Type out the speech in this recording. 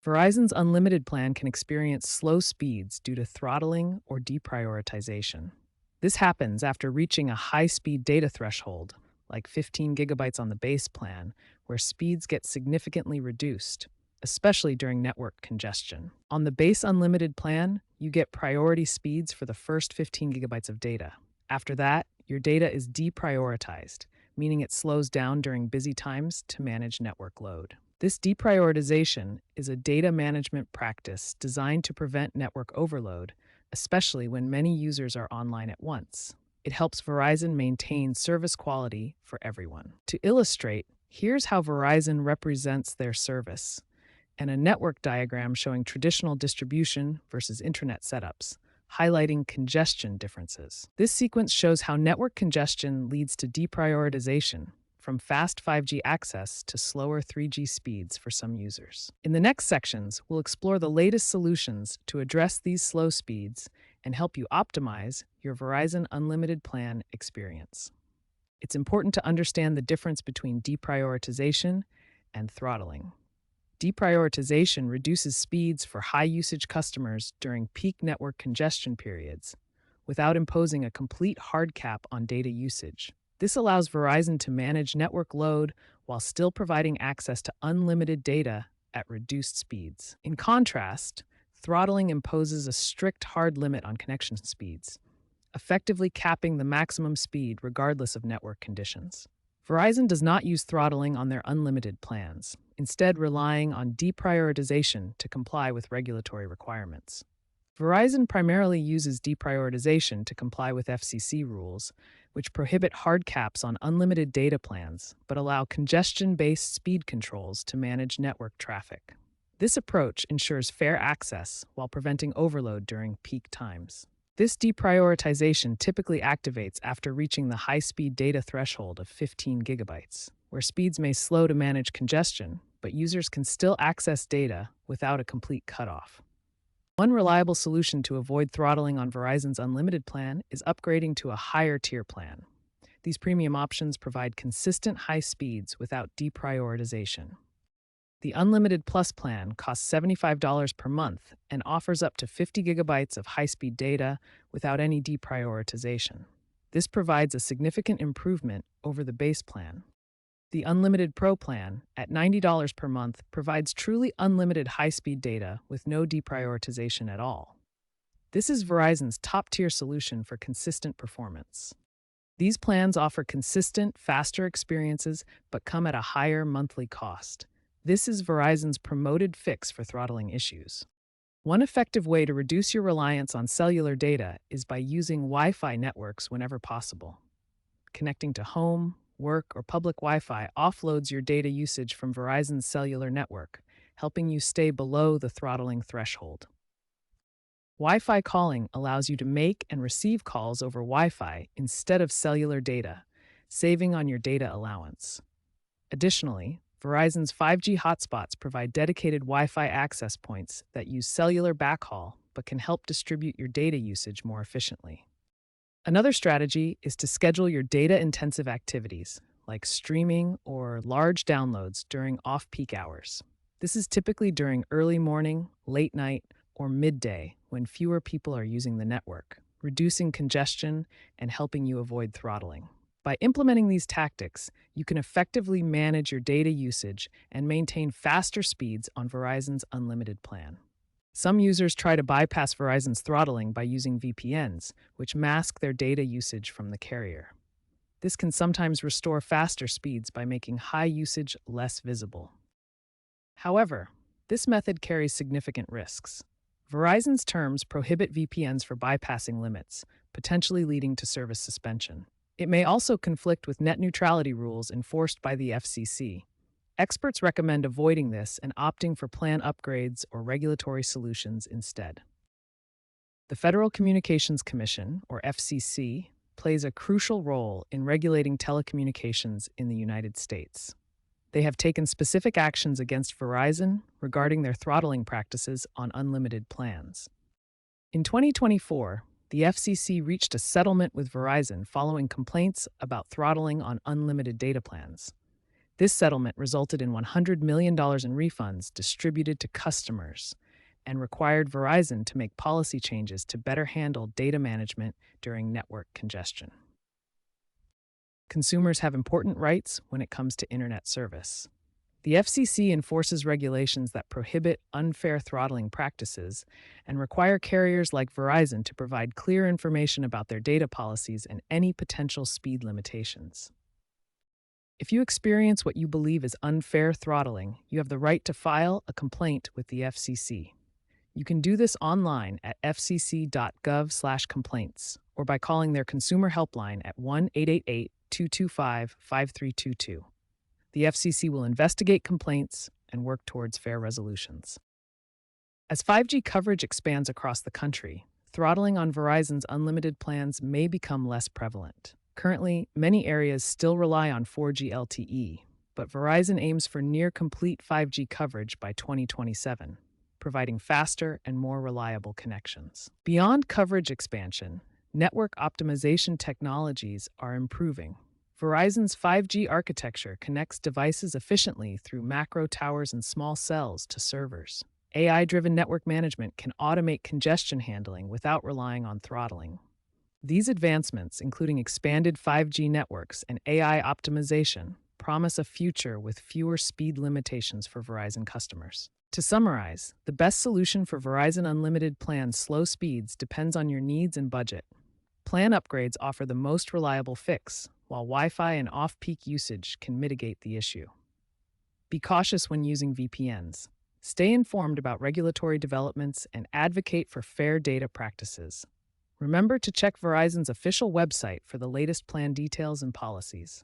Verizon's Unlimited plan can experience slow speeds due to throttling or deprioritization. This happens after reaching a high-speed data threshold, like 15 gigabytes on the base plan, where speeds get significantly reduced, especially during network congestion. On the base Unlimited plan, you get priority speeds for the first 15 gigabytes of data. After that, your data is deprioritized, meaning it slows down during busy times to manage network load. This deprioritization is a data management practice designed to prevent network overload, especially when many users are online at once. It helps Verizon maintain service quality for everyone. To illustrate, here's how Verizon represents their service, and a network diagram showing traditional distribution versus internet setups, highlighting congestion differences. This sequence shows how network congestion leads to deprioritization, from fast 5G access to slower 3G speeds for some users. In the next sections, we'll explore the latest solutions to address these slow speeds and help you optimize your Verizon Unlimited plan experience. It's important to understand the difference between deprioritization and throttling. Deprioritization reduces speeds for high-usage customers during peak network congestion periods, without imposing a complete hard cap on data usage. This allows Verizon to manage network load while still providing access to unlimited data at reduced speeds. In contrast, throttling imposes a strict hard limit on connection speeds, effectively capping the maximum speed regardless of network conditions. Verizon does not use throttling on their unlimited plans, instead relying on deprioritization to comply with regulatory requirements. Verizon primarily uses deprioritization to comply with FCC rules, which prohibit hard caps on unlimited data plans but allow congestion-based speed controls to manage network traffic. This approach ensures fair access while preventing overload during peak times. This deprioritization typically activates after reaching the high-speed data threshold of 15 gigabytes, where speeds may slow to manage congestion, but users can still access data without a complete cutoff. One reliable solution to avoid throttling on Verizon's Unlimited plan is upgrading to a higher tier plan. These premium options provide consistent high speeds without deprioritization. The Unlimited Plus plan costs $75 per month and offers up to 50 gigabytes of high-speed data without any deprioritization. This provides a significant improvement over the base plan. The Unlimited Pro plan, at $90 per month, provides truly unlimited high-speed data with no deprioritization at all. This is Verizon's top-tier solution for consistent performance. These plans offer consistent, faster experiences but come at a higher monthly cost. This is Verizon's promoted fix for throttling issues. One effective way to reduce your reliance on cellular data is by using Wi-Fi networks whenever possible. Connecting to home, work, or public Wi-Fi offloads your data usage from Verizon's cellular network, helping you stay below the throttling threshold. Wi-Fi calling allows you to make and receive calls over Wi-Fi instead of cellular data, saving on your data allowance. Additionally, Verizon's 5G hotspots provide dedicated Wi-Fi access points that use cellular backhaul but can help distribute your data usage more efficiently. Another strategy is to schedule your data-intensive activities, like streaming or large downloads during off-peak hours. This is typically during early morning, late night, or midday when fewer people are using the network, reducing congestion and helping you avoid throttling. By implementing these tactics, you can effectively manage your data usage and maintain faster speeds on Verizon's Unlimited plan. Some users try to bypass Verizon's throttling by using VPNs, which mask their data usage from the carrier. This can sometimes restore faster speeds by making high usage less visible. However, this method carries significant risks. Verizon's terms prohibit VPNs for bypassing limits, potentially leading to service suspension. It may also conflict with net neutrality rules enforced by the FCC. Experts recommend avoiding this and opting for plan upgrades or regulatory solutions instead. The Federal Communications Commission, or FCC, plays a crucial role in regulating telecommunications in the United States. They have taken specific actions against Verizon regarding their throttling practices on unlimited plans. In 2024, the FCC reached a settlement with Verizon following complaints about throttling on unlimited data plans. This settlement resulted in $100 million in refunds distributed to customers and required Verizon to make policy changes to better handle data management during network congestion. Consumers have important rights when it comes to internet service. The FCC enforces regulations that prohibit unfair throttling practices and require carriers like Verizon to provide clear information about their data policies and any potential speed limitations. If you experience what you believe is unfair throttling, you have the right to file a complaint with the FCC. You can do this online at fcc.gov/complaints or by calling their consumer helpline at 1-888-225-5322. The FCC will investigate complaints and work towards fair resolutions. As 5G coverage expands across the country, throttling on Verizon's unlimited plans may become less prevalent. Currently, many areas still rely on 4G LTE, but Verizon aims for near-complete 5G coverage by 2027, providing faster and more reliable connections. Beyond coverage expansion, network optimization technologies are improving. Verizon's 5G architecture connects devices efficiently through macro towers and small cells to servers. AI-driven network management can automate congestion handling without relying on throttling. These advancements, including expanded 5G networks and AI optimization, promise a future with fewer speed limitations for Verizon customers. To summarize, the best solution for Verizon Unlimited Plan's slow speeds depends on your needs and budget. Plan upgrades offer the most reliable fix, while Wi-Fi and off-peak usage can mitigate the issue. Be cautious when using VPNs. Stay informed about regulatory developments and advocate for fair data practices. Remember to check Verizon's official website for the latest plan details and policies.